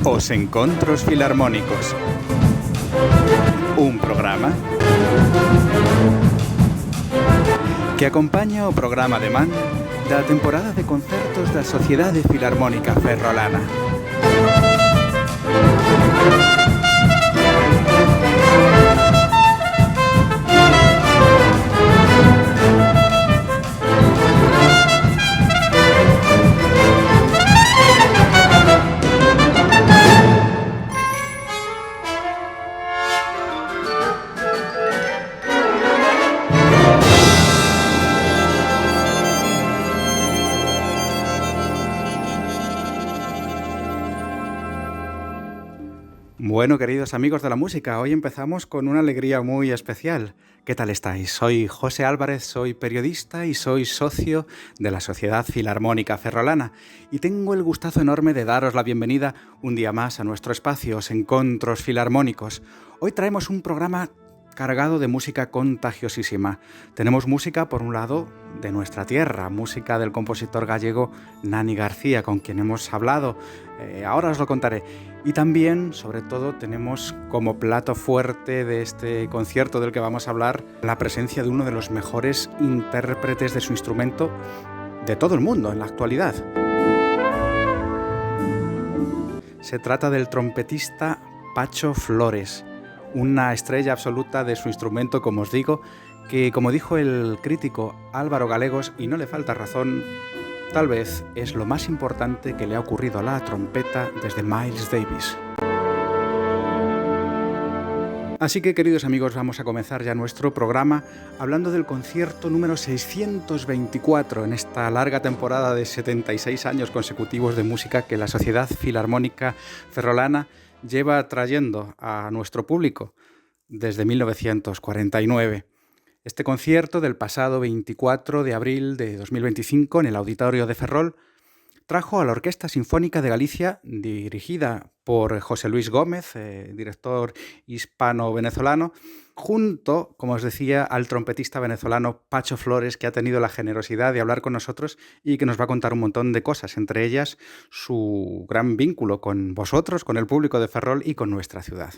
Os Encontros Filarmónicos. Un programa que acompaña o programa de man da temporada de concertos da Sociedade Filarmónica Ferrolana. Bueno, queridos amigos de la música, hoy empezamos con una alegría muy especial. ¿Qué tal estáis? Soy José Álvarez, soy periodista y soy socio de la Sociedad Filarmónica Ferrolana y tengo el gustazo enorme de daros la bienvenida un día más a nuestro espacio, Os Encontros Filarmónicos. Hoy traemos un programa cargado de música contagiosísima. Tenemos música, por un lado, de nuestra tierra, música del compositor gallego Nani García, con quien hemos hablado. Ahora os lo contaré. Y también, sobre todo, tenemos como plato fuerte de este concierto del que vamos a hablar la presencia de uno de los mejores intérpretes de su instrumento de todo el mundo en la actualidad. Se trata del trompetista Pacho Flores, una estrella absoluta de su instrumento, como os digo, que, como dijo el crítico Álvaro Galegos, y no le falta razón, tal vez es lo más importante que le ha ocurrido a la trompeta desde Miles Davis. Así que, queridos amigos, vamos a comenzar ya nuestro programa hablando del concierto número 624 en esta larga temporada de 76 años consecutivos de música que la Sociedad Filarmónica Ferrolana lleva trayendo a nuestro público desde 1949. Este concierto del pasado 24 de abril de 2025 en el Auditorio de Ferrol trajo a la Orquesta Sinfónica de Galicia, dirigida por José Luis Gómez, director hispano-venezolano, junto, como os decía, al trompetista venezolano Pacho Flores, que ha tenido la generosidad de hablar con nosotros y que nos va a contar un montón de cosas, entre ellas su gran vínculo con vosotros, con el público de Ferrol y con nuestra ciudad.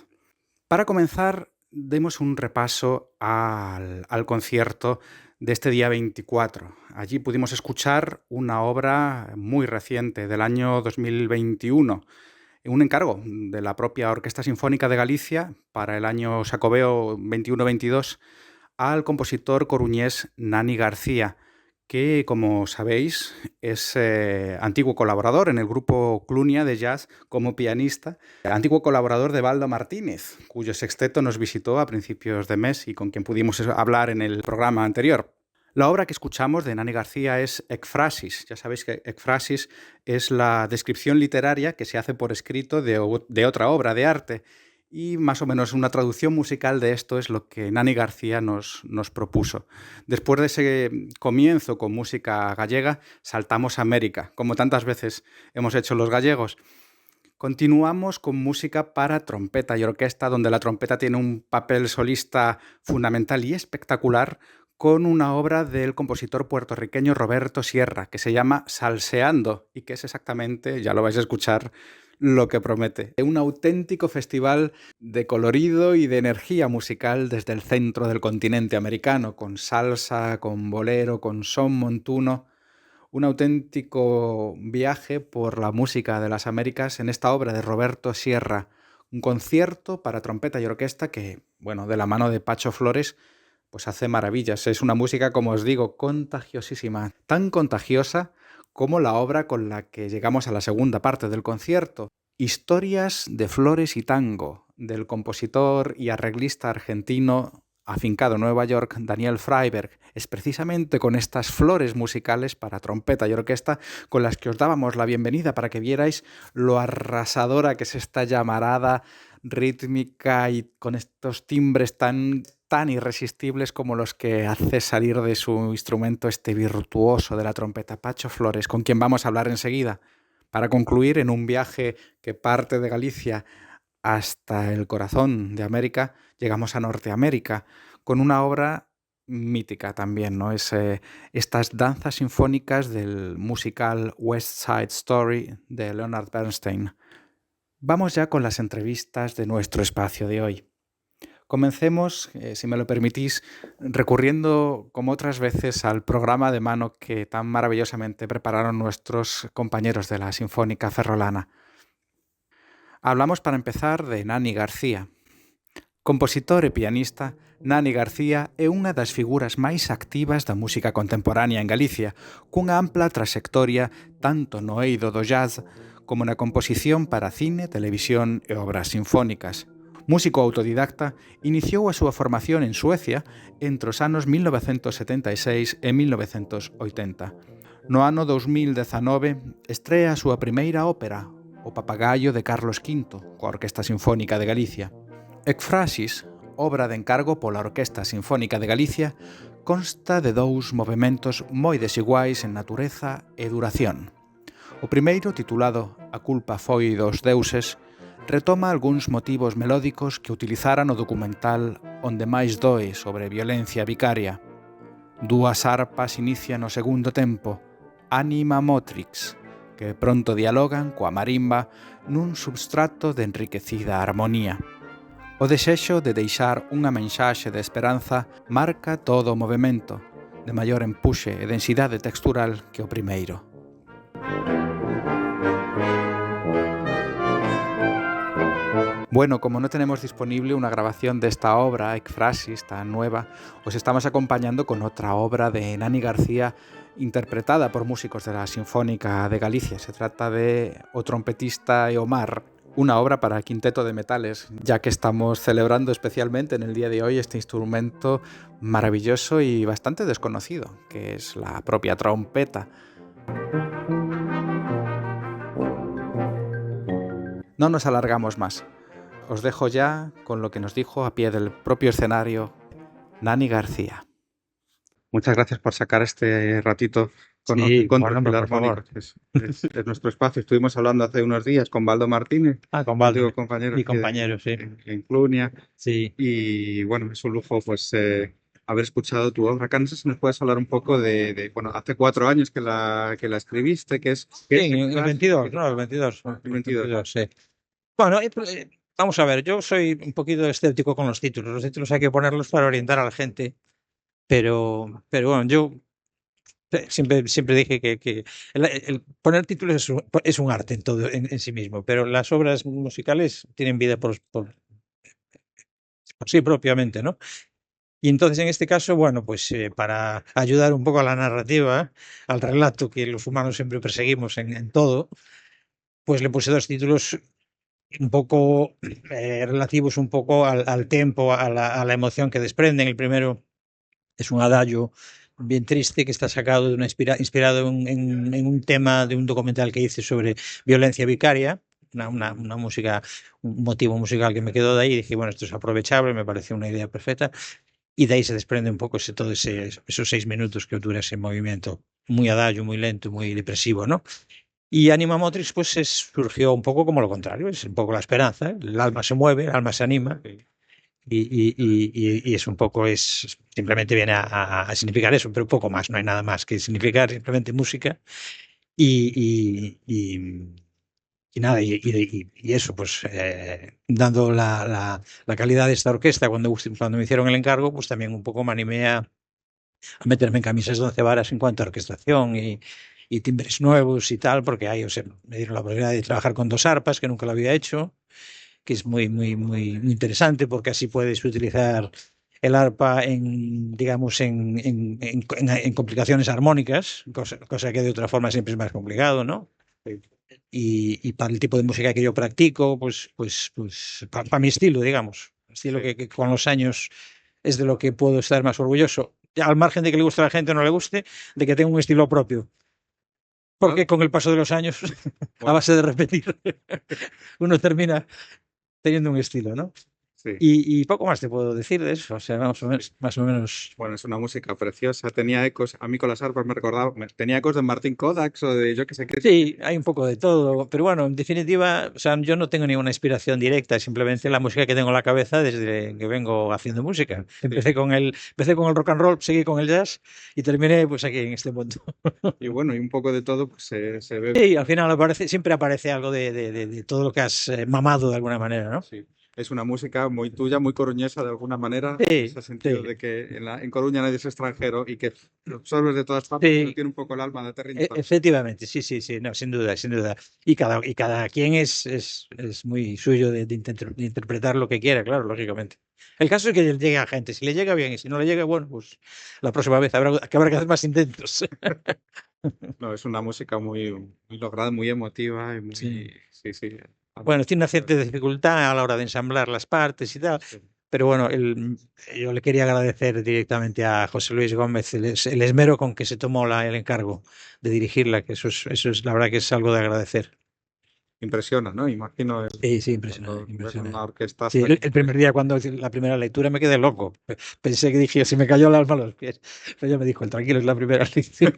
Para comenzar, demos un repaso al concierto de este día 24. Allí pudimos escuchar una obra muy reciente del año 2021, un encargo de la propia Orquesta Sinfónica de Galicia para el año Xacobeo 21-22 al compositor coruñés Nani García, que, como sabéis, es antiguo colaborador en el grupo Clunia de jazz como pianista, antiguo colaborador de Baldo Martínez, cuyo sexteto nos visitó a principios de mes y con quien pudimos hablar en el programa anterior. La obra que escuchamos de Nani García es Ekphrasis. Ya sabéis que Ekphrasis es la descripción literaria que se hace por escrito de otra obra de arte. Y más o menos una traducción musical de esto es lo que Nani García nos propuso. Después de ese comienzo con música gallega, saltamos a América, como tantas veces hemos hecho los gallegos. Continuamos con música para trompeta y orquesta, donde la trompeta tiene un papel solista fundamental y espectacular, con una obra del compositor puertorriqueño Roberto Sierra, que se llama Salseando, y que es exactamente, ya lo vais a escuchar, lo que promete. Un auténtico festival de colorido y de energía musical desde el centro del continente americano, con salsa, con bolero, con son montuno. Un auténtico viaje por la música de las Américas en esta obra de Roberto Sierra. Un concierto para trompeta y orquesta que, bueno, de la mano de Pacho Flores, pues hace maravillas. Es una música, como os digo, contagiosísima. Tan contagiosa como la obra con la que llegamos a la segunda parte del concierto. Historias de flores y tango, del compositor y arreglista argentino afincado en Nueva York, Daniel Freiberg. Es precisamente con estas flores musicales para trompeta y orquesta con las que os dábamos la bienvenida para que vierais lo arrasadora que es esta llamarada rítmica y con estos timbres tan irresistibles como los que hace salir de su instrumento este virtuoso de la trompeta, Pacho Flores, con quien vamos a hablar enseguida, para concluir en un viaje que parte de Galicia hasta el corazón de América. Llegamos a Norteamérica con una obra mítica también, ¿no? Es estas danzas sinfónicas del musical West Side Story de Leonard Bernstein. Vamos ya con las entrevistas de nuestro espacio de hoy. Comencemos, si me lo permitís, recurriendo, como otras veces, al programa de mano que tan maravillosamente prepararon nuestros compañeros de la Sinfónica Ferrolana. Hablamos, para empezar, de Nani García. Compositor e pianista, Nani García é unha das figuras máis activas da música contemporánea en Galicia, cunha ampla trayectoria tanto no eido do jazz como na composición para cine, televisión e obras sinfónicas. Músico autodidacta, iniciou a súa formación en Suecia entre os anos 1976 e 1980. No ano 2019 estrea a súa primeira ópera, O Papagaio de Carlos V, coa Orquesta Sinfónica de Galicia. Ekphrasis, obra de encargo pola Orquesta Sinfónica de Galicia, consta de dous movementos moi desiguais en natureza e duración. O primeiro, titulado A culpa foi dos deuses, retoma algúns motivos melódicos que utilizara no documental Onde máis doe sobre violencia vicaria. Dúas arpas inician o segundo tempo, Anima Motrix, que pronto dialogan coa marimba nun substrato de enriquecida armonía. O desexo de deixar unha mensaxe de esperanza marca todo o movemento, de maior empuxe e densidade textural que o primeiro. Bueno, como no tenemos disponible una grabación de esta obra, Ekphrasis, tan nueva, os estamos acompañando con otra obra de Nani García interpretada por músicos de la Sinfónica de Galicia. Se trata de O trompetista e o mar, una obra para quinteto de metales, ya que estamos celebrando especialmente en el día de hoy este instrumento maravilloso y bastante desconocido, que es la propia trompeta. No nos alargamos más. Os dejo ya con lo que nos dijo a pie del propio escenario Nani García. Muchas gracias por sacar este ratito con Encuentros Filarmónicos. Es nuestro espacio. Estuvimos hablando hace unos días con Baldo Martínez, con Baldo, compañero y compañeros, sí. En Clunia. Sí. Y bueno, es un lujo pues haber escuchado tu obra. Acá no sé si nos puedes hablar un poco bueno, hace 4 años que la escribiste, que es... Sí, el 22, ¿no? El 22. El 22, sí. Bueno, vamos a ver, yo soy un poquito escéptico con los títulos. Los títulos hay que ponerlos para orientar a la gente, pero bueno, yo siempre dije que el poner títulos es un arte en todo en sí mismo, pero las obras musicales tienen vida por sí propiamente, ¿no? Y entonces, en este caso, bueno, pues para ayudar un poco a la narrativa, al relato que los humanos siempre perseguimos en todo, pues le puse 2 títulos un poco relativos un poco al tempo, a la emoción que desprenden. El primero es un adagio bien triste que está sacado de inspirado en un tema de un documental que hice sobre violencia vicaria, una música, un motivo musical que me quedó de ahí, y dije, bueno, esto es aprovechable, me pareció una idea perfecta, y de ahí se desprende un poco esos 6 minutos que dura ese movimiento, muy adagio, muy lento, muy depresivo, ¿no? Y Anima Motrix pues surgió un poco como lo contrario, es un poco la esperanza, el alma se mueve, el alma se anima, y es un poco, simplemente viene a significar eso, pero poco más, no hay nada más que significar, simplemente música y nada, y eso, pues dando la calidad de esta orquesta cuando me hicieron el encargo, pues también un poco me animé a meterme en camisas de 11 varas en cuanto a orquestación y timbres nuevos y tal, porque ahí, o sea, me dieron la oportunidad de trabajar con 2 arpas, que nunca lo había hecho, que es muy interesante, porque así puedes utilizar el arpa digamos, en complicaciones armónicas, cosa que de otra forma siempre es más complicado, ¿no? Y para el tipo de música que yo practico, pues para mi estilo, digamos, estilo que con los años es de lo que puedo estar más orgulloso, al margen de que le guste a la gente o no le guste, de que tengo un estilo propio. Porque con el paso de los años, a base de repetir, uno termina teniendo un estilo, ¿no? Sí. Y poco más te puedo decir de eso, o sea, más o menos. Bueno, es una música preciosa. Tenía ecos, a mí con las arpas me recordaba, tenía ecos de Martin Kodaks o de yo que sé qué. Sí, hay un poco de todo, pero bueno, en definitiva, o sea, yo no tengo ninguna inspiración directa, es simplemente la música que tengo en la cabeza desde que vengo haciendo música. Sí. Empecé con el rock and roll, seguí con el jazz y terminé pues aquí en este mundo. Y bueno, y un poco de todo pues, se ve. Sí, al final siempre aparece algo de todo lo que has mamado de alguna manera, ¿no? Sí. Es una música muy tuya, muy coruñesa de alguna manera, en Sí, ese sentido sí, de que en Coruña nadie es extranjero y que lo absorbes de todas partes, pero sí. tiene un poco el alma de terriño también. Efectivamente, sí, sí, sí, no, sin duda, sin duda. Y cada quien es muy suyo de interpretar lo que quiera, claro, lógicamente. El caso es que le llegue a gente, si le llega bien y si no le llega, bueno, pues la próxima vez habrá que hacer más intentos. No, es una música muy lograda, muy emotiva y muy. Sí. Sí, sí. Bueno, tiene una cierta dificultad a la hora de ensamblar las partes y tal, Sí. pero bueno, yo le quería agradecer directamente a José Luis Gómez el esmero con que se tomó el encargo de dirigirla, que eso es la verdad que es algo de agradecer. Impresiona, ¿no? Imagino Sí, sí, impresionante, cuando ves una impresionante. orquesta. Sí, el primer día cuando hice la primera lectura me quedé loco. Pensé que dije, se me cayó el alma a los pies. Pero ella me dijo, tranquilo, es la primera lección.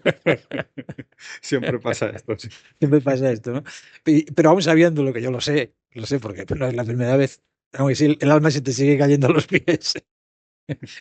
Siempre pasa esto. Sí. Siempre pasa esto, ¿no? Pero aún sabiendo lo que yo lo sé porque no es la primera vez. Aunque sí, el alma se te sigue cayendo a los pies.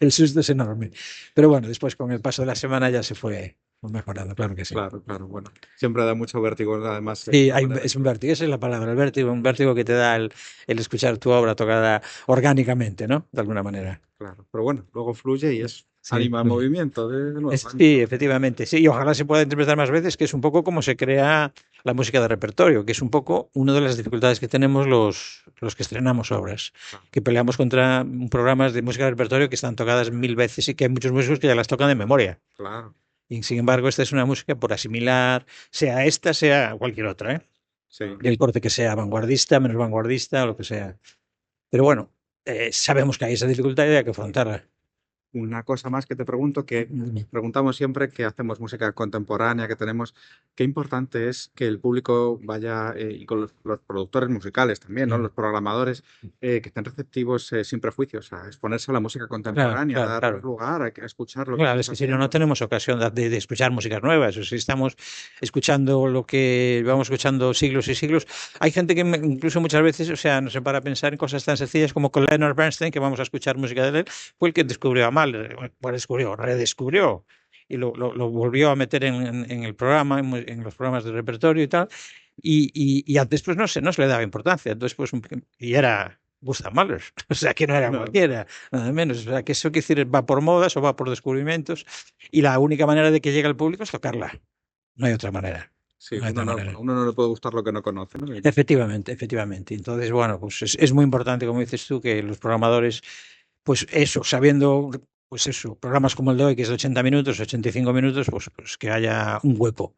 El susto es enorme. Pero bueno, después con el paso de la semana ya se fue mejorando, claro que sí. Claro, claro, bueno. Siempre da mucho vértigo, además, Sí, la manera es un que. vértigo, esa es la palabra, el vértigo, un vértigo que te da el escuchar tu obra tocada orgánicamente, ¿no? De alguna manera. Claro, pero bueno, luego fluye y es Sí, anima en fluye. movimiento, de nuevo. Sí, efectivamente, sí, y ojalá se pueda interpretar más veces, que es un poco como se crea la música de repertorio, que es un poco una de las dificultades que tenemos los que estrenamos obras, Claro, que peleamos contra programas de música de repertorio que están tocadas 1000 veces y que hay muchos músicos que ya las tocan de memoria. claro, Y sin embargo, esta es una música por asimilar, sea esta, sea cualquier otra, ¿eh? sí. El corte que sea vanguardista, menos vanguardista o lo que sea. Pero bueno, sabemos que hay esa dificultad y hay que afrontarla. Una cosa más que te pregunto, que Mm. preguntamos siempre que hacemos música contemporánea, que tenemos, qué importante es que el público vaya, y con los productores musicales también, ¿no? Mm. Los programadores, que estén receptivos, sin prejuicios, a exponerse a la música Claro, contemporánea, a claro, dar claro. lugar, a escuchar lo que Claro, estás es que si no, no haciendo. tenemos ocasión de escuchar músicas nuevas. O sea, estamos escuchando lo que vamos escuchando siglos y siglos. Hay gente que incluso muchas veces, o sea, nos para a pensar en cosas tan sencillas como con Leonard Bernstein, que vamos a escuchar música de él, fue el que descubrió a Mahler, bueno, descubrió, redescubrió y lo volvió a meter en el programa, en los programas de repertorio y tal. Y antes pues no se le daba importancia. Entonces, pues, y era Gustav Mahler, o sea, que no era No, cualquiera. Nada menos. O sea, que eso quiere decir va por modas o va por descubrimientos y la única manera de que llegue al público es tocarla. No hay otra manera. sí, No hay otra a manera. uno no le puede gustar lo que no conoce, ¿no? Efectivamente, efectivamente. Entonces, bueno, pues es muy importante, como dices tú, que los programadores, pues eso, sabiendo, pues eso, programas como el de hoy, que es de 80 minutos, 85 minutos, pues que haya un hueco.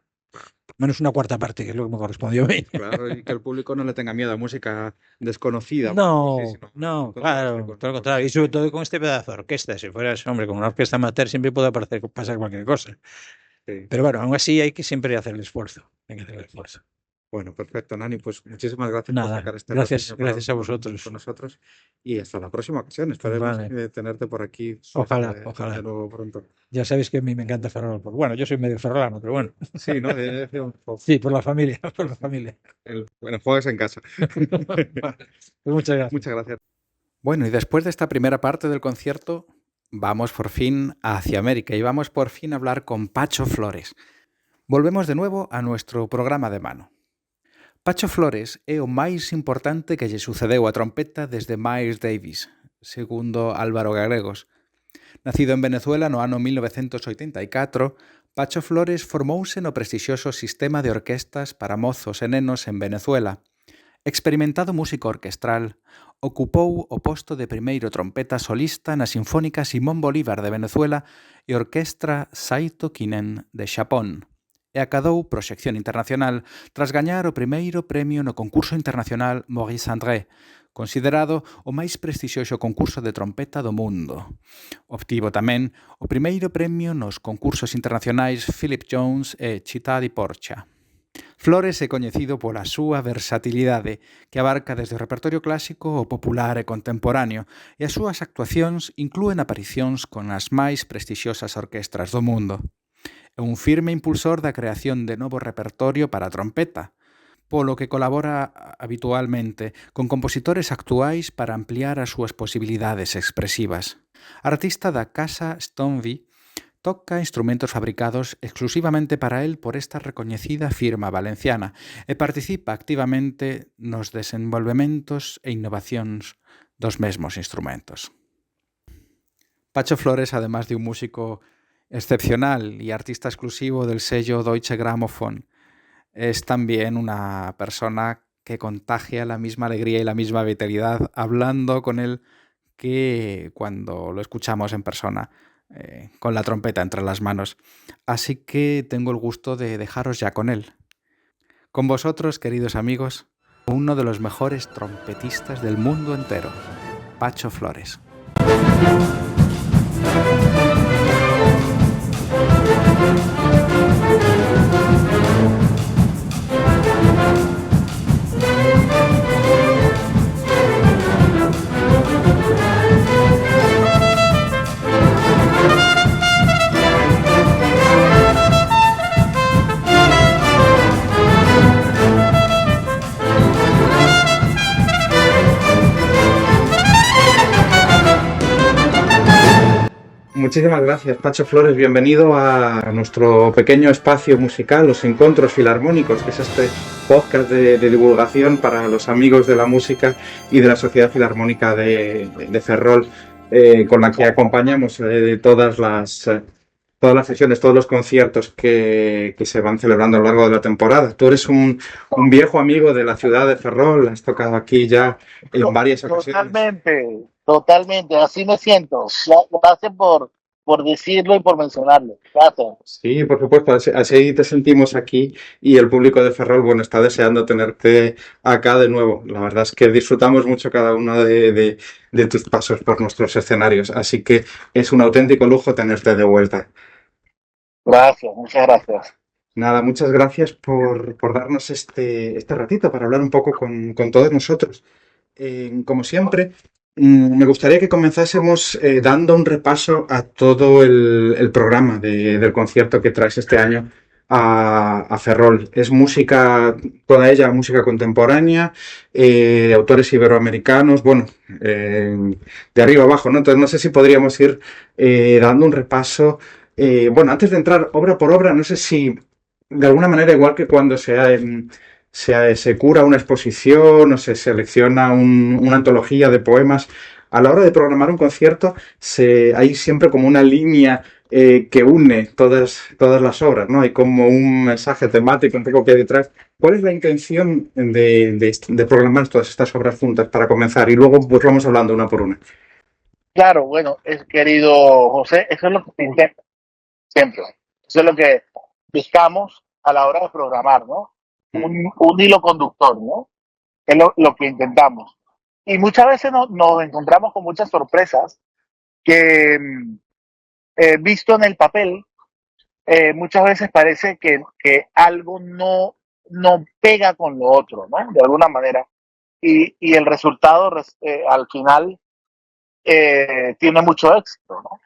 Menos una cuarta parte, que es lo que me correspondió a mí. Claro, y que el público no le tenga miedo a música desconocida, por decirlo así, No, sino no, encontrarse claro, con todo lo cosas. contrario. Y sobre todo con este pedazo de orquesta. Si fueras, hombre, con una orquesta amateur siempre puede pasar cualquier cosa. Sí. Pero bueno, aún así hay que siempre hacer el esfuerzo. Hay que hacer el esfuerzo. Bueno, perfecto, Nani. Pues muchísimas gracias por Nada, sacar este ratillo para gracias hablar a con vosotros. nosotros y hasta la próxima ocasión. Esperemos Vale, tenerte por aquí ojalá, de ojalá. nuevo pronto. Ya sabéis que a mí me encanta Ferrol. Bueno, yo soy medio ferrolano, pero bueno. Sí, ¿no? De un poco. Sí, por la familia, por la familia. Bueno, juegues en casa. Vale, pues muchas gracias. Muchas gracias. Bueno, y después de esta primera parte del concierto, vamos por fin hacia América y vamos por fin a hablar con Pacho Flores. Volvemos de nuevo a nuestro programa de mano. Pacho Flores é o máis importante que lle sucedeu a trompeta desde Miles Davis, segundo Álvaro Gallegos. Nacido en Venezuela no ano 1984, Pacho Flores formouse no prestixioso sistema de orquestas para mozos e nenos en Venezuela. Experimentado músico orquestral, ocupou o posto de primeiro trompeta solista na Sinfónica Simón Bolívar de Venezuela e Orquestra Saito Kinen de Xapón, e acadou proxección internacional tras gañar o primeiro premio no concurso internacional Maurice André, considerado o máis prestixioso concurso de trompeta do mundo. Obtivo tamén o primeiro premio nos concursos internacionais Philip Jones e Città di Porcia. Flores é coñecido pola súa versatilidade, que abarca desde o repertorio clásico ao popular e contemporáneo, e as súas actuacións inclúen aparicións con as máis prestixiosas orquestras do mundo. É un firme impulsor da creación de novo repertorio para a trompeta, polo que colabora habitualmente con compositores actuais para ampliar as súas posibilidades expresivas. Artista da Casa Stonby, toca instrumentos fabricados exclusivamente para el por esta recoñecida firma valenciana e participa activamente nos desenvolvementos e innovacións dos mesmos instrumentos. Pacho Flores, además de un músico excepcional y artista exclusivo del sello Deutsche Grammophon, es también una persona que contagia la misma alegría y la misma vitalidad hablando con él que cuando lo escuchamos en persona, con la trompeta entre las manos. Así que tengo el gusto de dejaros ya con él. Con vosotros, queridos amigos, uno de los mejores trompetistas del mundo entero, Pacho Flores. Muchísimas gracias, Pacho Flores. Bienvenido a nuestro pequeño espacio musical, Los Encontros Filarmónicos, que es este podcast de divulgación para los amigos de la música y de la Sociedad Filarmónica de Ferrol, con la que acompañamos todas las sesiones, todos los conciertos que se van celebrando a lo largo de la temporada. Tú eres un viejo amigo de la ciudad de Ferrol, has tocado aquí ya en varias ocasiones. Totalmente, así me siento. Gracias por decirlo y por mencionarlo. Gracias. Sí, por supuesto, así te sentimos aquí y el público de Ferrol, bueno, está deseando tenerte acá de nuevo. La verdad es que disfrutamos mucho cada uno de tus pasos por nuestros escenarios, así que es un auténtico lujo tenerte de vuelta. Gracias, muchas gracias. Nada, muchas gracias por darnos este ratito para hablar un poco con todos nosotros. Como siempre, me gustaría que comenzásemos dando un repaso a todo el programa del concierto que traes este año a Ferrol. Es música, toda ella música contemporánea, de autores iberoamericanos, bueno, de arriba abajo, ¿no? Entonces no sé si podríamos ir dando un repaso. Bueno, antes de entrar obra por obra, no sé si de alguna manera, igual que cuando se cura una exposición o se selecciona una antología de poemas, a la hora de programar un concierto hay siempre como una línea que une todas las obras, ¿no? Hay como un mensaje temático un poco que hay detrás. ¿Cuál es la intención de programar todas estas obras juntas para comenzar? Y luego pues vamos hablando una por una. Claro, bueno, querido José, eso es lo que intento siempre. Eso es lo que buscamos a la hora de programar, ¿no? Un hilo conductor, ¿no? Es lo que intentamos. Y muchas veces nos encontramos con muchas sorpresas que, visto en el papel, muchas veces parece que algo no pega con lo otro, ¿no? De alguna manera. Y el resultado al final tiene mucho éxito, ¿no?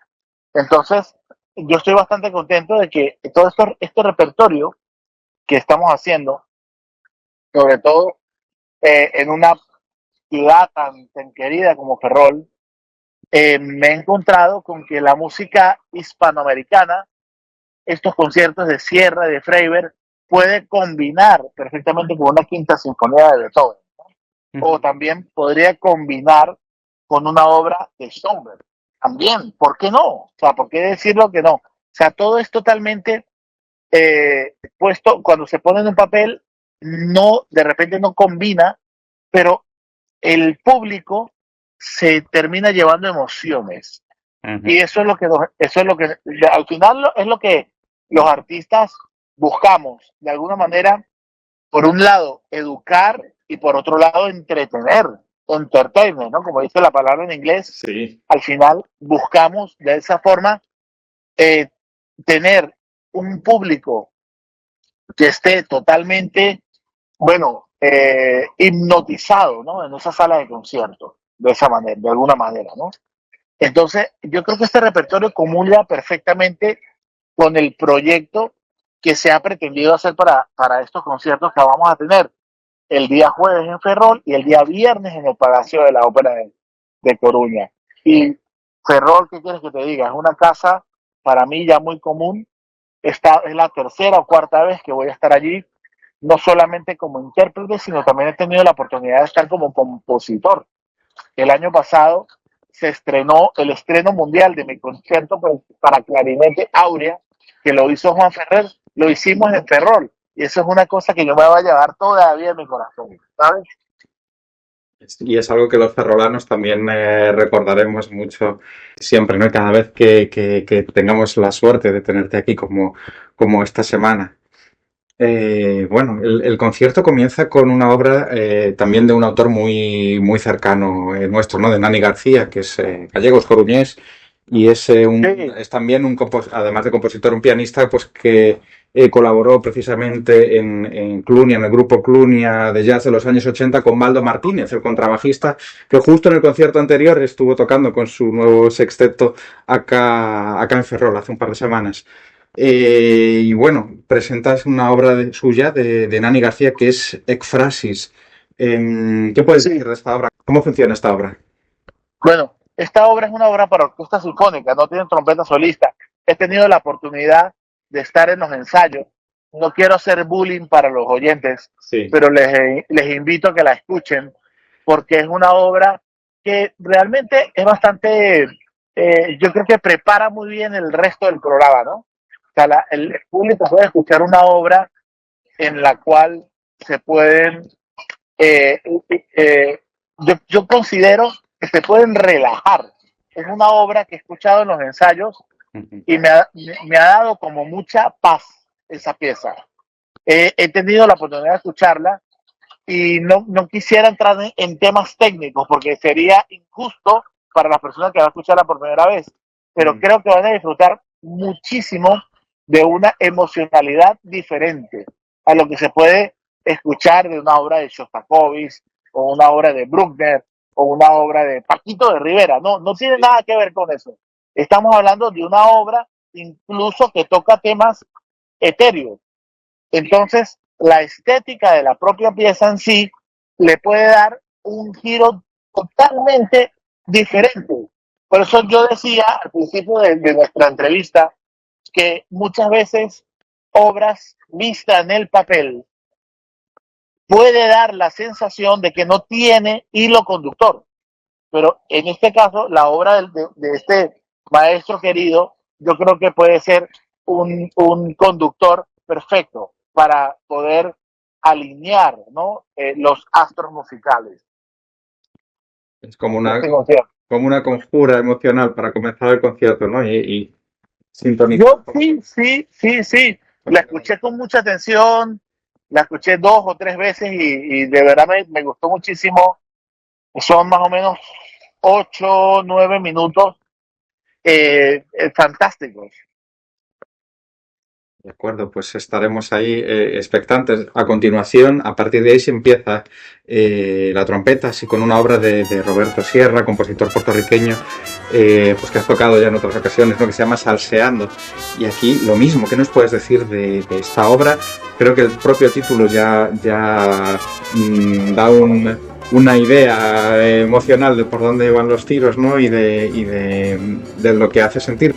Entonces, yo estoy bastante contento de que todo este repertorio que estamos haciendo, sobre todo en una ciudad tan querida como Ferrol, me he encontrado con que la música hispanoamericana, estos conciertos de Sierra, de Freiberg, puede combinar perfectamente con una quinta sinfonía de Beethoven, ¿no? O también podría combinar con una obra de Schoenberg. También, ¿por qué no? O sea, ¿por qué decirlo que no? O sea, todo es totalmente puesto, cuando se pone en un papel, de repente no combina, pero el público se termina llevando emociones. Y eso es lo que al final es lo que los artistas buscamos, de alguna manera, por un lado, educar y por otro lado, entretener, entertainment, ¿no? Como dice la palabra en inglés. Sí. Al final buscamos de esa forma tener un público que esté totalmente, bueno, hipnotizado, ¿no? En esa sala de concierto, de esa manera, de alguna manera, ¿no? Entonces, yo creo que este repertorio comulga perfectamente con el proyecto que se ha pretendido hacer para estos conciertos que vamos a tener el día jueves en Ferrol y el día viernes en el Palacio de la Ópera de Coruña. Y Ferrol, ¿qué quieres que te diga? Es una casa para mí ya muy común. Esta es la tercera o cuarta vez que voy a estar allí, no solamente como intérprete, sino también he tenido la oportunidad de estar como compositor. El año pasado se estrenó el estreno mundial de mi concierto para clarinete Áurea, que lo hizo Juan Ferrer, lo hicimos en Ferrol. Y eso es una cosa que yo me voy a llevar todavía en mi corazón, ¿sabes? Y es algo que los ferrolanos también recordaremos mucho siempre, ¿no? Cada vez que tengamos la suerte de tenerte aquí como esta semana. Bueno, el concierto comienza con una obra también de un autor muy cercano nuestro, ¿no? De Nani García, que es gallego, coruñés, y es, Sí, es también además de compositor, un pianista, pues que colaboró precisamente en Clunia, en el grupo Clunia de jazz de los años 80 con Baldo Martínez, el contrabajista, que justo en el concierto anterior estuvo tocando con su nuevo sexteto acá en Ferrol hace un par de semanas. Y bueno, presentas una obra suya de Nani García que es Ekphrasis. ¿Qué puedes decir sí. de esta obra? ¿Cómo funciona esta obra? Bueno, esta obra es una obra para orquesta sinfónica, no tiene trompeta solista. He tenido la oportunidad de estar en los ensayos. No quiero hacer bullying para los oyentes, Sí. pero les invito a que la escuchen porque es una obra que realmente es bastante, yo creo que prepara muy bien el resto del programa, ¿no? O sea, el público puede escuchar una obra en la cual se pueden, eh, eh, yo considero que se pueden relajar. Es una obra que he escuchado en los ensayos y me ha dado como mucha paz esa pieza. He tenido la oportunidad de escucharla y no quisiera entrar en temas técnicos porque sería injusto para las personas que van a escucharla por primera vez, pero creo que van a disfrutar muchísimo de una emocionalidad diferente a lo que se puede escuchar de una obra de Shostakovich o una obra de Bruckner o una obra de Paquito de Rivera. No tiene nada que ver con eso. Estamos hablando de una obra incluso que toca temas etéreos. Entonces, la estética de la propia pieza en sí le puede dar un giro totalmente diferente. Por eso yo decía al principio de nuestra entrevista que muchas veces obras vistas en el papel puede dar la sensación de que no tiene hilo conductor. Pero en este caso, la obra de este maestro querido, yo creo que puede ser un conductor perfecto para poder alinear, ¿no? Los astros musicales. Es como Este concierto. como una conjura emocional para comenzar el concierto, ¿no? Y sintonizar un Yo poco. sí. La escuché con mucha atención, la escuché 2 o 3 veces y de verdad me gustó muchísimo. Son más o menos 8 o 9 minutos fantásticos. De acuerdo, pues estaremos ahí expectantes. A continuación, a partir de ahí se empieza la trompeta, así con una obra de Roberto Sierra, compositor puertorriqueño, pues que has tocado ya en otras ocasiones, ¿no? Que se llama Salseando. Y aquí lo mismo, ¿qué nos puedes decir de esta obra? Creo que el propio título ya da una idea emocional de por dónde van los tiros, ¿no? Y de lo que hace sentir.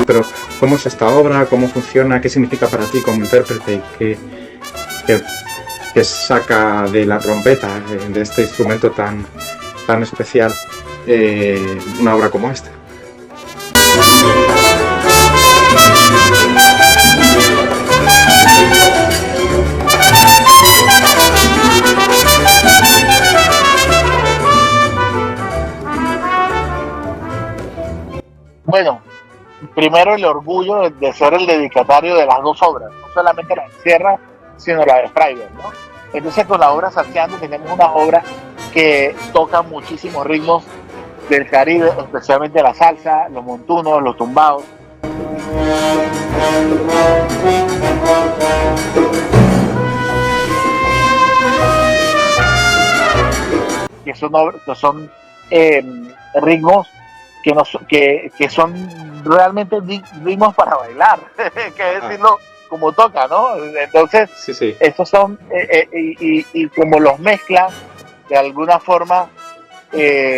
Pero, ¿cómo es esta obra? ¿Cómo funciona? ¿Qué significa para ti como intérprete? ¿Qué saca de la trompeta, de este instrumento tan especial, una obra como esta? Bueno, primero el orgullo de ser el dedicatario de las dos obras, no solamente la de Sierra, sino la de Freiberg, ¿no? Entonces con la obra Salseando tenemos una obra que toca muchísimos ritmos del Caribe, especialmente la salsa, los montunos, los tumbados. Que son ritmos que son realmente ritmos para bailar, que decirlo como toca, ¿no? Entonces, Sí. estos son, y como los mezcla de alguna forma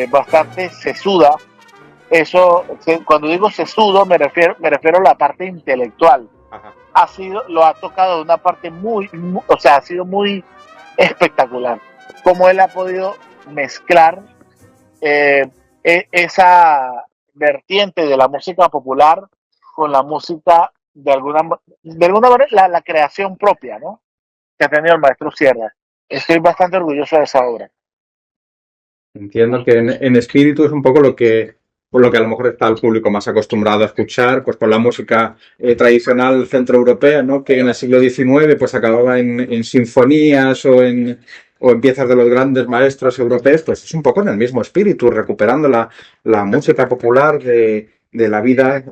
bastante sesuda, eso, cuando digo sesudo, me refiero a la parte intelectual. Ajá. Lo ha tocado de una parte o sea, ha sido muy espectacular. Cómo él ha podido mezclar esa vertiente de la música popular con la música de alguna manera, la creación propia, ¿no? Que ha tenido el maestro Sierra. Estoy bastante orgulloso de esa obra. Entiendo que en espíritu es un poco por lo que a lo mejor está el público más acostumbrado a escuchar, pues con la música tradicional centroeuropea, ¿no? Que en el siglo XIX pues acababa en sinfonías o en piezas de los grandes maestros europeos, pues es un poco en el mismo espíritu, recuperando la música popular de la vida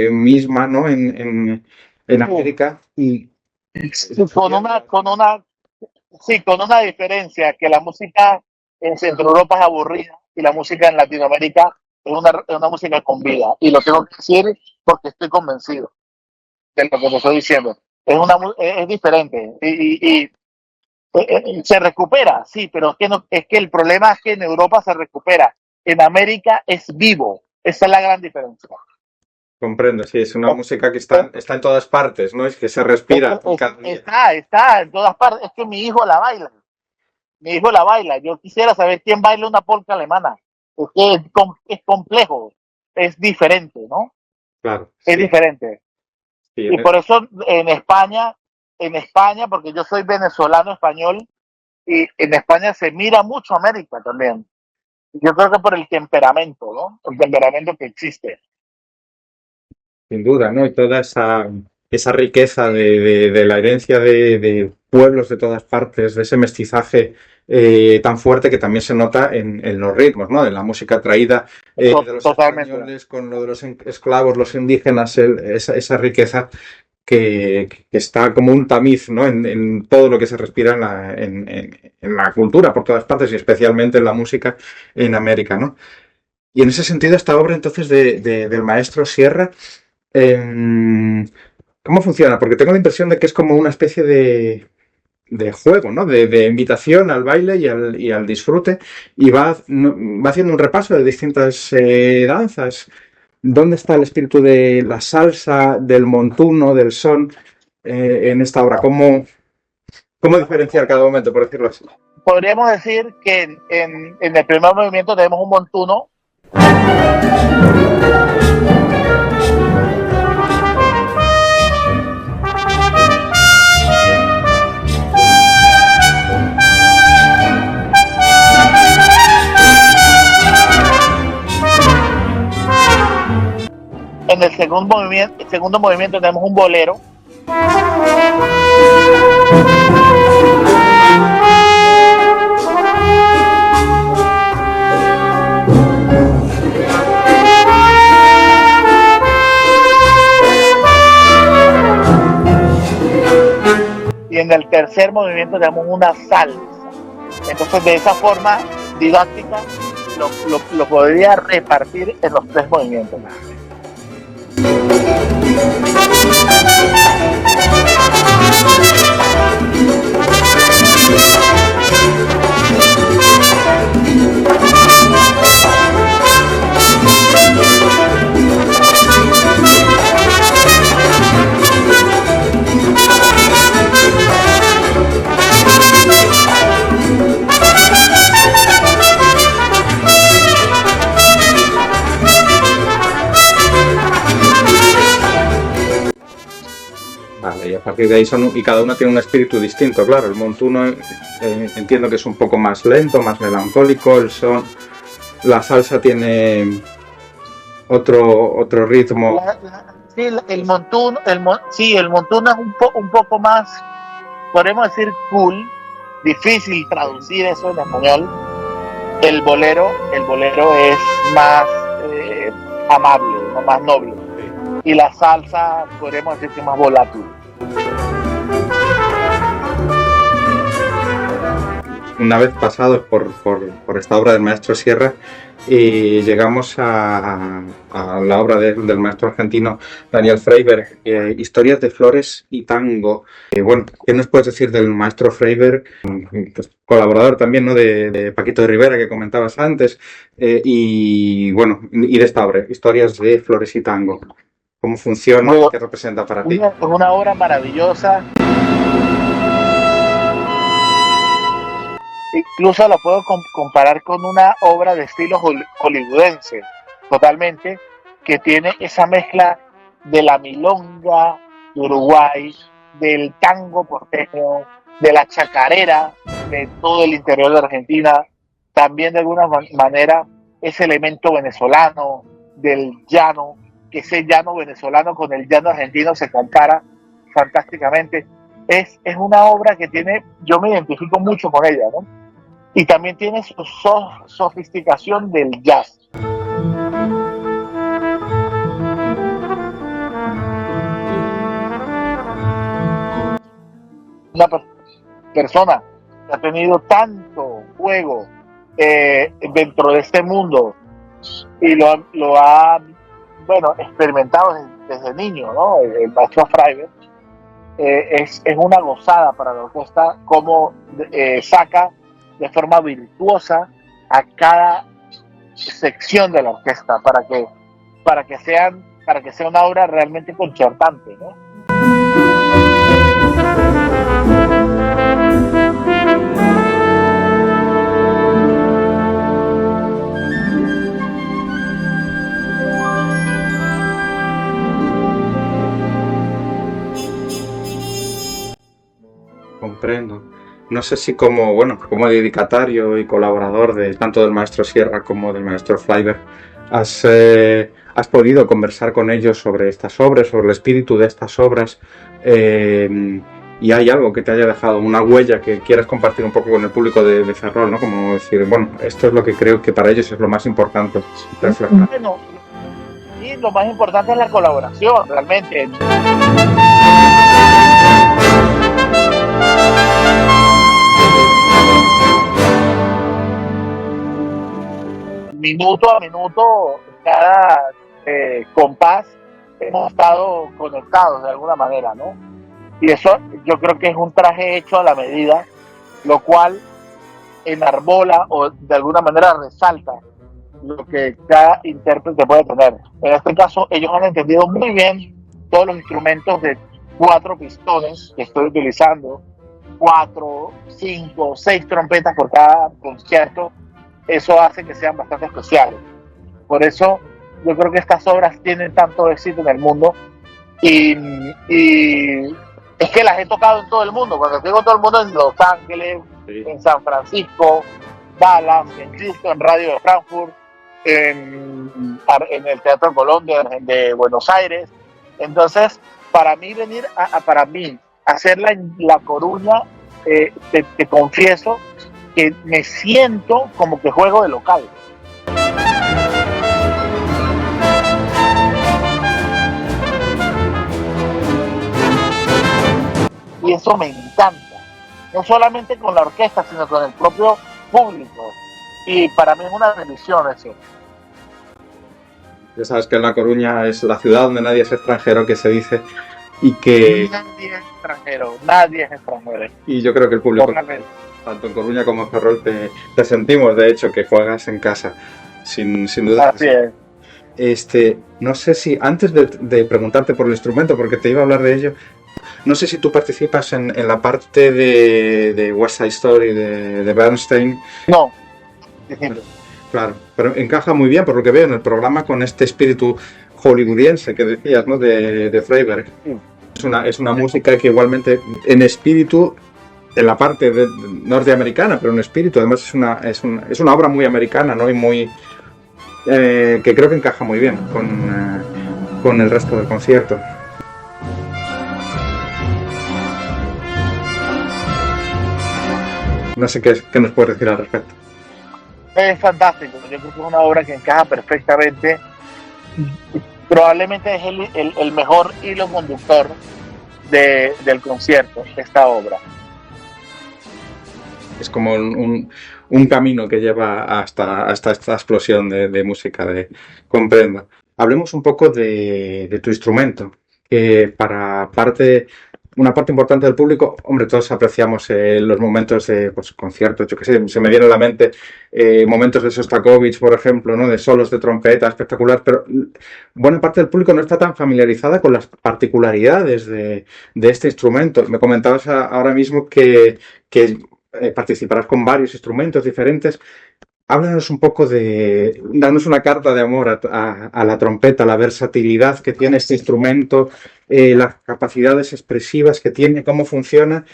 misma, ¿no? En América y con una diferencia, que la música en Centro Europa es aburrida y la música en Latinoamérica es una música con vida. Y lo tengo que decir porque estoy convencido de lo que te estoy diciendo. Es diferente y se recupera, sí, pero es que el problema es que en Europa se recupera. En América es vivo. Esa es la gran diferencia. comprendo, sí, es una música que está en todas partes, ¿no? Es que se respira cada día. Está en todas partes. Es que mi hijo la baila. Yo quisiera saber quién baila una polca alemana. Es que es complejo. Es diferente, ¿no? Claro. Es diferente. Sí, Y por eso en España, porque yo soy venezolano español, y en España se mira mucho América también. Yo creo que por el temperamento, ¿no? El temperamento que existe. sin duda, ¿no? Y toda esa riqueza de la herencia de pueblos de todas partes, de ese mestizaje tan fuerte que también se nota en los ritmos, ¿no? En la música traída de los españoles con lo de los esclavos, los indígenas, esa riqueza que está como un tamiz, ¿no? En todo lo que se respira en la cultura por todas partes y especialmente en la música en América, ¿no? Y en ese sentido, esta obra entonces del maestro Sierra, ¿cómo funciona? Porque tengo la impresión de que es como una especie de juego, ¿no? De invitación al baile y al disfrute, y va haciendo un repaso de distintas danzas. ¿Dónde está el espíritu de la salsa, del montuno, del son en esta obra? ¿Cómo diferenciar cada momento, por decirlo así? Podríamos decir que en el primer movimiento tenemos un montuno. En el segundo movimiento tenemos un bolero. Y en el tercer movimiento tenemos una salsa. Entonces, de esa forma didáctica lo podría repartir en los tres movimientos. Vale, y a partir de ahí y cada uno tiene un espíritu distinto, claro. El montuno entiendo que es un poco más lento, más melancólico, la salsa tiene otro ritmo. Sí, el montuno, sí, el montuno es un poco más, podemos decir, cool, difícil traducir eso en español. El bolero es más amable, ¿no? Más noble. Y la salsa, podemos decir que es más volátil. Una vez pasados por esta obra del maestro Sierra, y llegamos a la obra del maestro argentino Daniel Freiberg, Historias de Flores y Tango. Bueno, ¿qué nos puedes decir del maestro Freiberg, pues, colaborador también, ¿no?, de Paquito de Rivera, que comentabas antes, y bueno, y de esta obra, Historias de Flores y Tango? ¿Cómo funciona? Bueno, ¿Qué representa para ti? una obra maravillosa. Incluso la puedo comparar con una obra de estilo hollywoodense, totalmente, que tiene esa mezcla de la milonga de Uruguay, del tango porteño, de la chacarera de todo el interior de Argentina, también de alguna manera ese elemento venezolano, del llano, que ese llano venezolano con el llano argentino se compara fantásticamente. Es una obra que tiene, yo me identifico mucho con ella, ¿no? Y también tiene su sofisticación del jazz. Una persona que ha tenido tanto juego dentro de este mundo y lo ha bueno, experimentado desde niño, ¿no? El maestro Freiberg es una gozada para la orquesta cómo saca de forma virtuosa a cada sección de la orquesta para que sea una obra realmente concertante, ¿no? Comprendo. No sé si como dedicatario y colaborador de tanto del maestro Sierra como del maestro Freiberg, has podido conversar con ellos sobre estas obras, sobre el espíritu de estas obras, y hay algo que te haya dejado, una huella que quieras compartir un poco con el público de Ferrol, ¿no? Como decir, bueno, esto es lo que creo que para ellos es lo más importante reflejar. Bueno, y lo más importante es la colaboración, realmente. Minuto a minuto, cada compás, hemos estado conectados de alguna manera, ¿no? Y eso yo creo que es un traje hecho a la medida, lo cual enarbola o de alguna manera resalta lo que cada intérprete puede tener. En este caso, ellos han entendido muy bien todos los instrumentos de 4 pistones que estoy utilizando, 4, 5, 6 trompetas por cada concierto. Eso hace que sean bastante especiales. Por eso yo creo que estas obras tienen tanto éxito en el mundo y es que las he tocado en todo el mundo. Cuando digo todo el mundo, en Los Ángeles, sí, en San Francisco, Dallas, en Houston, Radio de Frankfurt, en el Teatro Colón de Buenos Aires. Entonces, para mí venir para mí hacerla en La Coruña, te confieso que me siento como que juego de local. Y eso me encanta, no solamente con la orquesta, sino con el propio público. Y para mí es una bendición eso. Ya sabes que La Coruña es la ciudad donde nadie es extranjero, que se dice, y que... Nadie es extranjero. Y yo creo que el público, tanto en Coruña como en Ferrol, te sentimos, de hecho, que juegas en casa, sin duda. Así es. No sé si, antes de preguntarte por el instrumento, porque te iba a hablar de ello, no sé si tú participas en la parte de West Side Story de Bernstein. No. Claro, pero encaja muy bien, por lo que veo, en el programa, con este espíritu hollywoodiense que decías, ¿no?, de Freiberg. Es una música que igualmente, en espíritu, en la parte norteamericana, pero en espíritu, además es una obra muy americana, ¿no? Y muy que creo que encaja muy bien con el resto del concierto. No sé qué nos puedes decir al respecto. Es fantástico, yo creo que es una obra que encaja perfectamente. Probablemente es el mejor hilo conductor del concierto, esta obra. Es como un camino que lleva hasta esta explosión de música, comprendo. Hablemos un poco de tu instrumento, que para una parte importante del público, hombre, todos apreciamos los momentos de conciertos, yo qué sé, se me viene a la mente momentos de Shostakovich, por ejemplo, ¿no? De solos de trompeta espectacular, pero buena parte del público no está tan familiarizada con las particularidades de este instrumento. Me comentabas ahora mismo que participarás con varios instrumentos diferentes. Háblanos un poco danos una carta de amor a la trompeta, la versatilidad que tiene este instrumento, las capacidades expresivas que tiene, cómo funciona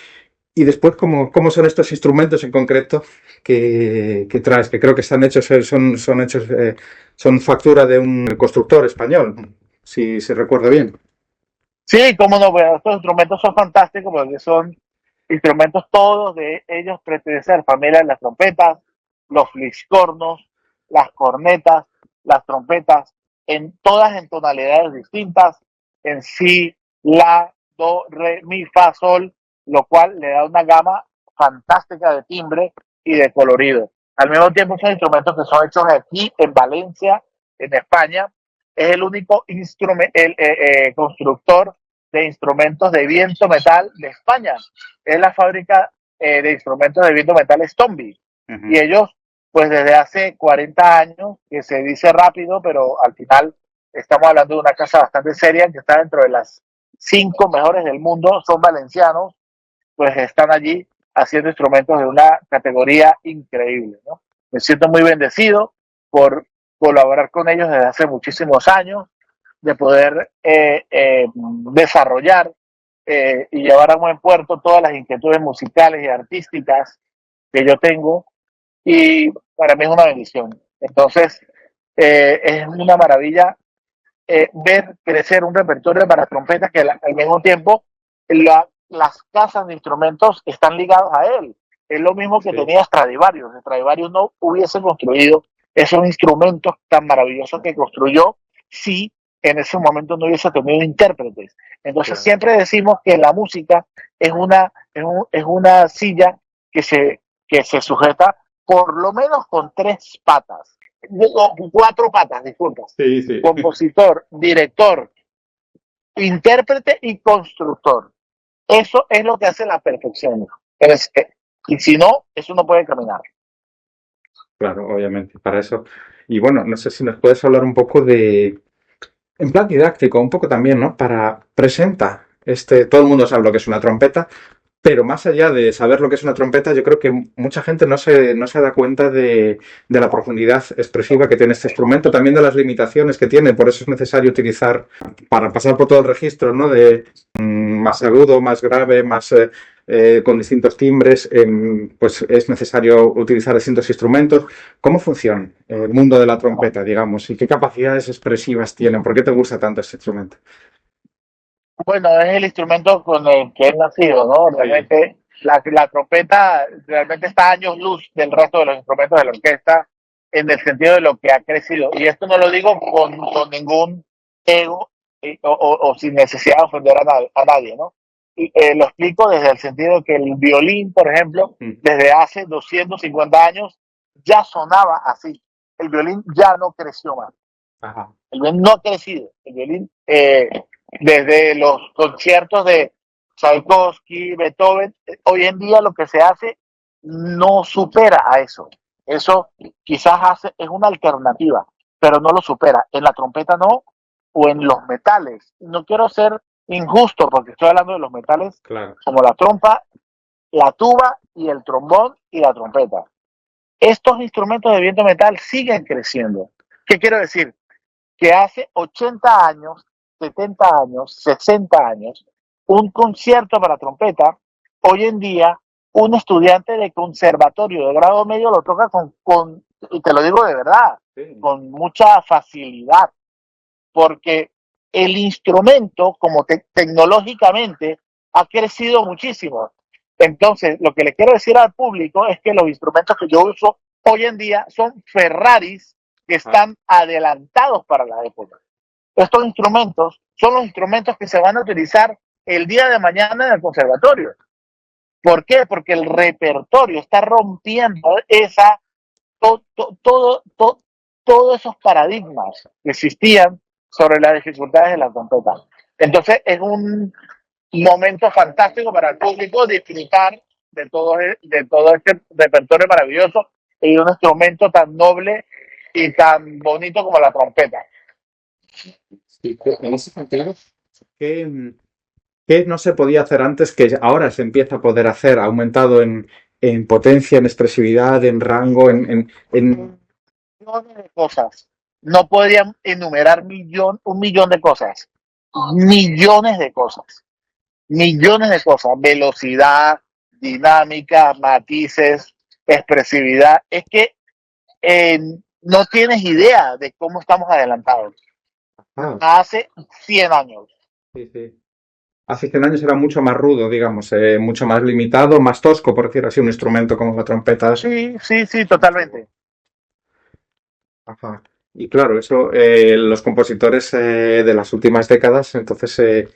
y después cómo son estos instrumentos en concreto que traes, que creo que están hechos, son factura de un constructor español, si se recuerda bien. Sí, cómo no, bueno, estos instrumentos son fantásticos porque son instrumentos, todos de ellos pertenecen a la familia de las trompetas, los fliscornos, las cornetas, las trompetas, todas en tonalidades distintas, en si, la, do, re, mi, fa, sol, lo cual le da una gama fantástica de timbre y de colorido. Al mismo tiempo son instrumentos que son hechos aquí en Valencia, en España. Es el único constructor de instrumentos de viento metal de España. Es la fábrica de instrumentos de viento metal Stonby. Y ellos, pues desde hace 40 años, que se dice rápido, pero al final estamos hablando de una casa bastante seria que está dentro de las 5 mejores del mundo, son valencianos, pues están allí haciendo instrumentos de una categoría increíble, ¿no? Me siento muy bendecido por colaborar con ellos desde hace muchísimos años, de poder desarrollar y llevar a buen puerto todas las inquietudes musicales y artísticas que yo tengo, y para mí es una bendición. Entonces, es una maravilla ver crecer un repertorio para trompetas que al mismo tiempo las casas de instrumentos están ligadas a él. Es lo mismo que tenía Stradivarius. Stradivarius no hubiese construido esos instrumentos tan maravillosos que construyó si en ese momento no hubiese tenido intérpretes. Entonces siempre decimos que la música es una silla que se sujeta por lo menos con 3 patas. 4 patas, disculpa. Sí. Compositor, director, intérprete y constructor. Eso es lo que hace la perfección. Y si no, eso no puede caminar. Claro, obviamente, para eso. Y bueno, no sé si nos puedes hablar un poco en plan didáctico, un poco también, ¿no? Presenta todo el mundo sabe lo que es una trompeta, pero más allá de saber lo que es una trompeta, yo creo que mucha gente no se da cuenta de la profundidad expresiva que tiene este instrumento, también de las limitaciones que tiene, por eso es necesario utilizar, para pasar por todo el registro, ¿no? De más agudo, más grave, más con distintos timbres, pues es necesario utilizar distintos instrumentos. ¿Cómo funciona el mundo de la trompeta, digamos, y qué capacidades expresivas tiene? ¿Por qué te gusta tanto este instrumento? Bueno, es el instrumento con el que he nacido, ¿no? Realmente la trompeta realmente está a años luz del resto de los instrumentos de la orquesta en el sentido de lo que ha crecido. Y esto no lo digo con ningún ego o sin necesidad de ofender a nadie, ¿no? Y, lo explico desde el sentido de que el violín, por ejemplo, desde hace 250 años ya sonaba así. El violín ya no creció más. Ajá. El violín no ha crecido. El violín, desde los conciertos de Tchaikovsky, Beethoven, hoy en día lo que se hace no supera a eso. Eso quizás es una alternativa, pero no lo supera. En la trompeta no, o en los metales. No quiero ser injusto porque estoy hablando de los metales, Claro. como la trompa, la tuba y el trombón y la trompeta. Estos instrumentos de viento metal siguen creciendo. ¿Qué quiero decir? Que hace 80 años, 70 años, 60 años, un concierto para trompeta, hoy en día un estudiante de conservatorio de grado medio lo toca y te lo digo de verdad, con mucha facilidad, porque el instrumento como tecnológicamente ha crecido muchísimo. Entonces, lo que le quiero decir al público es que los instrumentos que yo uso hoy en día son Ferraris que están adelantados para la época. Estos instrumentos son los instrumentos que se van a utilizar el día de mañana en el conservatorio. ¿Por qué? Porque el repertorio está rompiendo todos esos paradigmas que existían sobre las dificultades de la trompeta. Entonces es un momento fantástico para el público disfrutar de todo este repertorio maravilloso y un instrumento tan noble y tan bonito como la trompeta. Sí, en ese sentido, ¿qué, qué no se podía hacer antes que ahora se empieza a poder hacer? Ha aumentado en potencia, en expresividad, en rango, Millones de cosas. No podrían enumerar un millón de cosas. Millones de cosas. Millones de cosas. Velocidad, dinámica, matices, expresividad. Es que no tienes idea de cómo estamos adelantados. Hace 100 años. Sí, sí. Hace 100 años era mucho más rudo, digamos, mucho más limitado, más tosco, por decir así, un instrumento como la trompeta. Sí, sí, sí, totalmente. Ajá. Y claro, eso, los compositores de las últimas décadas, entonces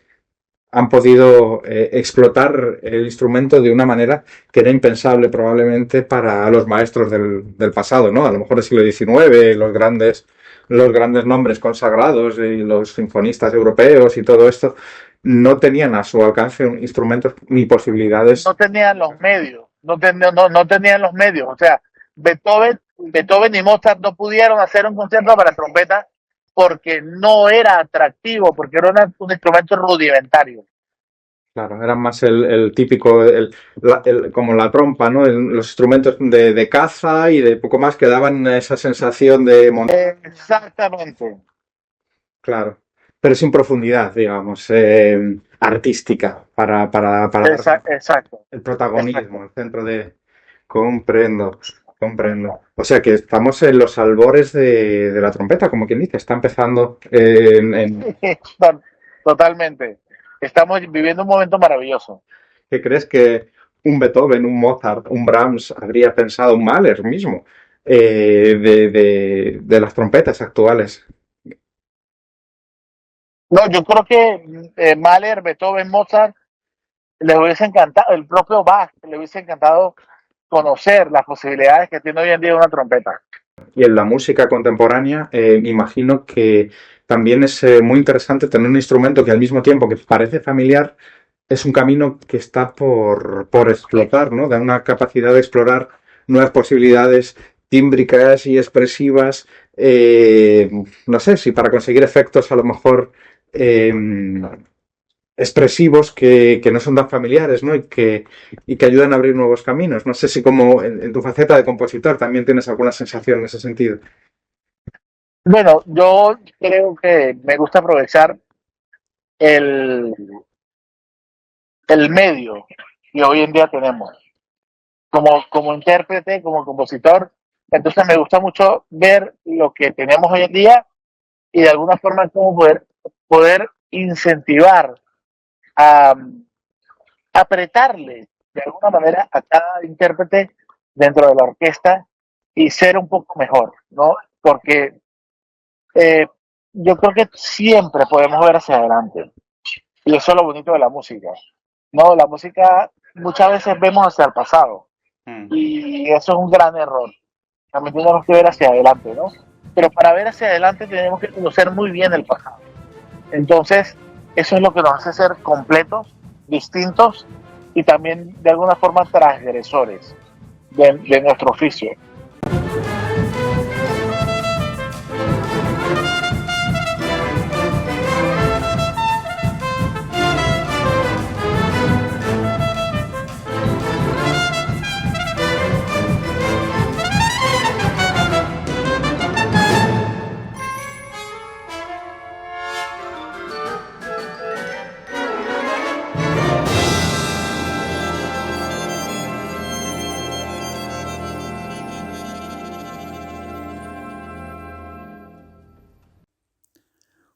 han podido explotar el instrumento de una manera que era impensable probablemente para los maestros del pasado, ¿no? A lo mejor del siglo XIX, los grandes nombres consagrados y los sinfonistas europeos y todo esto no tenían a su alcance instrumentos ni posibilidades. No tenían los medios, no tenían los medios. O sea, Beethoven y Mozart no pudieron hacer un concierto para trompeta porque no era atractivo, porque era un instrumento rudimentario. Claro, eran más el típico, como la trompa, ¿no? Los instrumentos de caza y de poco más que daban esa sensación de montaña. Exactamente. Claro, pero sin profundidad, digamos, artística para Exacto. el protagonismo, el centro de... Comprendo, comprendo. O sea que estamos en los albores de la trompeta, como quien dice, está empezando Totalmente. Estamos viviendo un momento maravilloso. ¿Qué crees que un Beethoven, un Mozart, un Brahms habría pensado, un Mahler mismo, de las trompetas actuales? No, yo creo que Mahler, Beethoven, Mozart les hubiese encantado, el propio Bach le hubiese encantado conocer las posibilidades que tiene hoy en día una trompeta. Y en la música contemporánea, imagino que también es muy interesante tener un instrumento que al mismo tiempo que parece familiar, es un camino que está por explotar, ¿no? Da una capacidad de explorar nuevas posibilidades tímbricas y expresivas. No sé si para conseguir efectos a lo mejor expresivos que no son tan familiares, ¿no? Y que ayudan a abrir nuevos caminos. No sé si como en tu faceta de compositor también tienes alguna sensación en ese sentido. Bueno, yo creo que me gusta aprovechar el, el medio que hoy en día tenemos. Como intérprete, como compositor, entonces me gusta mucho ver lo que tenemos hoy en día y de alguna forma cómo poder incentivar a apretarle de alguna manera a cada intérprete dentro de la orquesta y ser un poco mejor, ¿no? Porque eh, yo creo que siempre podemos ver hacia adelante. Y eso es lo bonito de la música. No, la música muchas veces vemos hacia el pasado y eso es un gran error. También tenemos que ver hacia adelante, ¿no? Pero para ver hacia adelante tenemos que conocer muy bien el pasado. Entonces, eso es lo que nos hace ser completos, distintos y también de alguna forma transgresores de nuestro oficio.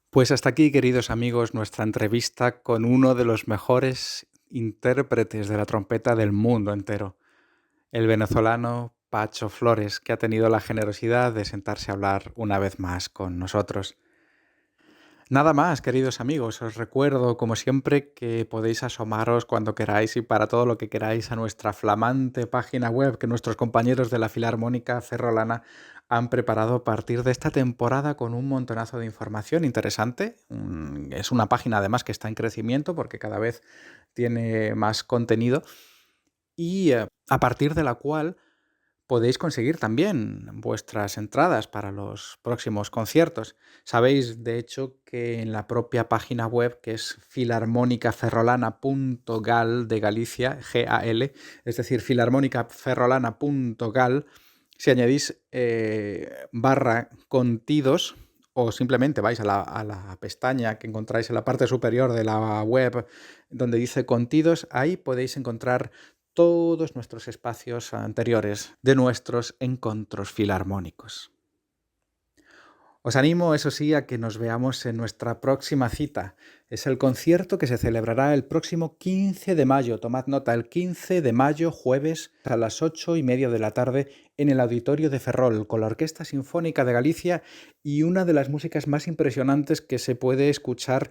Pues hasta aquí, queridos amigos, nuestra entrevista con uno de los mejores intérpretes de la trompeta del mundo entero, el venezolano Pacho Flores, que ha tenido la generosidad de sentarse a hablar una vez más con nosotros. Nada más, queridos amigos, os recuerdo, como siempre, que podéis asomaros cuando queráis y para todo lo que queráis a nuestra flamante página web que nuestros compañeros de la Filarmónica Ferrolana han preparado a partir de esta temporada con un montonazo de información interesante. Es una página además que está en crecimiento porque cada vez tiene más contenido y a partir de la cual podéis conseguir también vuestras entradas para los próximos conciertos. Sabéis, de hecho, que en la propia página web, que es filarmonicaferrolana.gal de Galicia, G-A-L, es decir, filarmonicaferrolana.gal, si añadís barra contidos, o simplemente vais a la pestaña que encontráis en la parte superior de la web donde dice contidos, ahí podéis encontrar todos nuestros espacios anteriores de nuestros encuentros filarmónicos. Os animo, eso sí, a que nos veamos en nuestra próxima cita. Es el concierto que se celebrará el próximo 15 de mayo. Tomad nota, el 15 de mayo, jueves, a las 8:30 de la tarde, en el Auditorio de Ferrol, con la Orquesta Sinfónica de Galicia y una de las músicas más impresionantes que se puede escuchar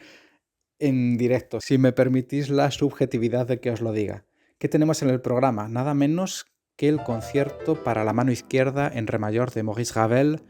en directo, si me permitís la subjetividad de que os lo diga. ¿Qué tenemos en el programa? Nada menos que el concierto para la mano izquierda en re mayor de Maurice Ravel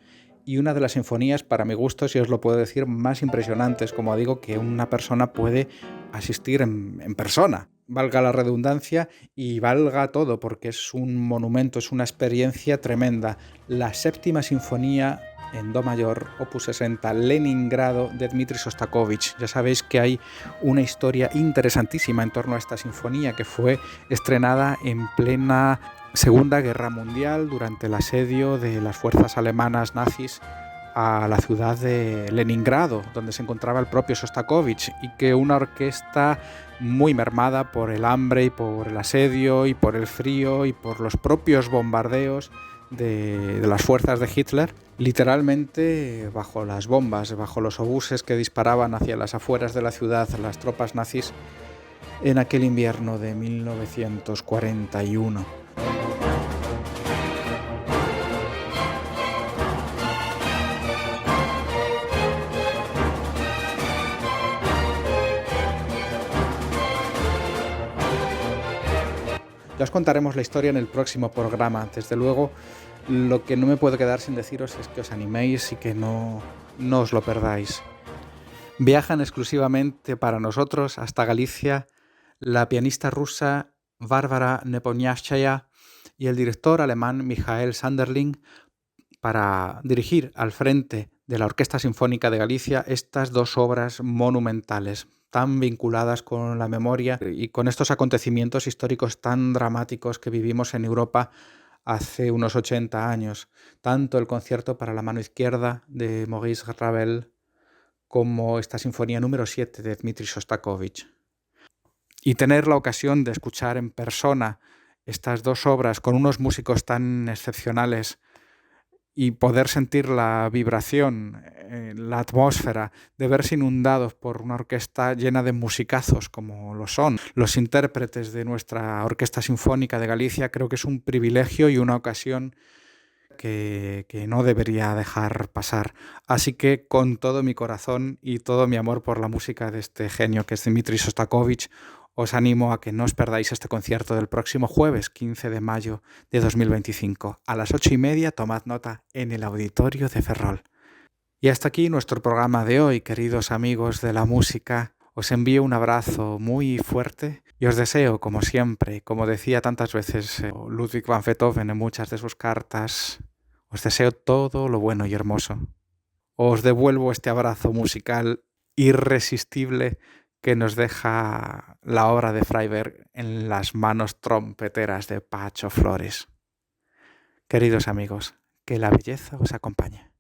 y una de las sinfonías, para mi gusto, si os lo puedo decir, más impresionantes, como digo, que una persona puede asistir en persona. Valga la redundancia y valga todo, porque es un monumento, es una experiencia tremenda. La séptima sinfonía en do mayor, opus 60, Leningrado, de Dmitri Shostakovich. Ya sabéis que hay una historia interesantísima en torno a esta sinfonía que fue estrenada en plena Segunda Guerra Mundial durante el asedio de las fuerzas alemanas nazis a la ciudad de Leningrado, donde se encontraba el propio Shostakovich, y que una orquesta muy mermada por el hambre y por el asedio y por el frío y por los propios bombardeos de las fuerzas de Hitler, literalmente bajo las bombas, bajo los obuses que disparaban hacia las afueras de la ciudad las tropas nazis en aquel invierno de 1941. Ya os contaremos la historia en el próximo programa. Desde luego, lo que no me puedo quedar sin deciros es que os animéis y que no os lo perdáis. Viajan exclusivamente para nosotros hasta Galicia la pianista rusa Bárbara Nepomniachtchaya y el director alemán Michael Sanderling para dirigir al frente de la Orquesta Sinfónica de Galicia estas dos obras monumentales, tan vinculadas con la memoria y con estos acontecimientos históricos tan dramáticos que vivimos en Europa hace unos 80 años, tanto el concierto para la mano izquierda de Maurice Ravel como esta sinfonía número 7 de Dmitri Shostakovich. Y tener la ocasión de escuchar en persona estas dos obras con unos músicos tan excepcionales y poder sentir la vibración, la atmósfera, de verse inundados por una orquesta llena de musicazos como lo son los intérpretes de nuestra Orquesta Sinfónica de Galicia, creo que es un privilegio y una ocasión que no debería dejar pasar. Así que con todo mi corazón y todo mi amor por la música de este genio que es Dmitri Shostakovich, os animo a que no os perdáis este concierto del próximo jueves 15 de mayo de 2025. A las 8:30, tomad nota, en el Auditorio de Ferrol. Y hasta aquí nuestro programa de hoy, queridos amigos de la música. Os envío un abrazo muy fuerte y os deseo, como siempre, como decía tantas veces Ludwig van Beethoven en muchas de sus cartas, os deseo todo lo bueno y hermoso. Os devuelvo este abrazo musical irresistible que nos deja la obra de Freiberg en las manos trompeteras de Pacho Flores. Queridos amigos, que la belleza os acompañe.